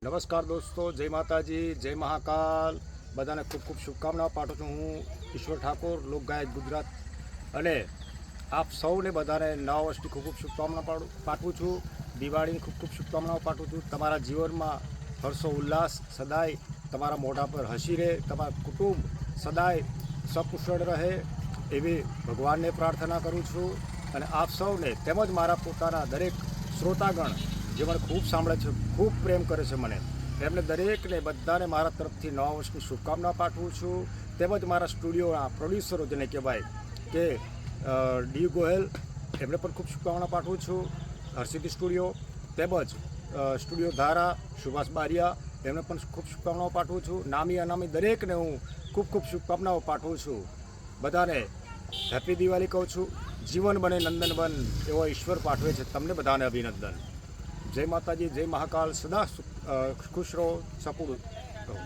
નમસ્કાર દોસ્તો, જય માતાજી, જય મહાકાલ. બધાને ખૂબ ખૂબ શુભકામનાઓ પાઠવું છું. હું ઈશ્વર ઠાકોર, લોકગાયક ગુજરાત, અને આપ સૌને બધાને નવા વર્ષની ખૂબ ખૂબ શુભકામના પાઠવું છું. દિવાળીની ખૂબ ખૂબ શુભકામનાઓ પાઠવું છું. તમારા જીવનમાં હર્ષો ઉલ્લાસ સદાય તમારા મોઢા પર હસી રહે, તમારું કુટુંબ સદાય સકુશળ રહે એવી ભગવાનને પ્રાર્થના કરું છું. અને આપ સૌને તેમજ મારા પોતાના દરેક શ્રોતાગણ જે મને ખૂબ સાંભળે છે, ખૂબ પ્રેમ કરે છે મને, એમને દરેકને બધાને મારા તરફથી નવા વર્ષની શુભકામના પાઠવું છું. તેમજ મારા સ્ટુડિયોના પ્રોડ્યુસરો જેને કહેવાય કે ડી ગોહેલ, એમને પણ ખૂબ શુભકામના પાઠવું છું. હરસિદ્ધિ સ્ટુડિયો, તેમજ સ્ટુડિયો ધારા, સુભાષ બારિયા, એમને પણ ખૂબ શુભકામનાઓ પાઠવું છું. નામી અનામી દરેકને હું ખૂબ ખૂબ શુભકામનાઓ પાઠવું છું. બધાને હેપી દિવાળી કહું છું. જીવન બને નંદનવન એવો ઈશ્વર પાઠવે છે. તમને બધાને અભિનંદન. જય માતાજી, જય મહાકાલ. સદા ખુશ રહો, સપૂર્ણ રહો.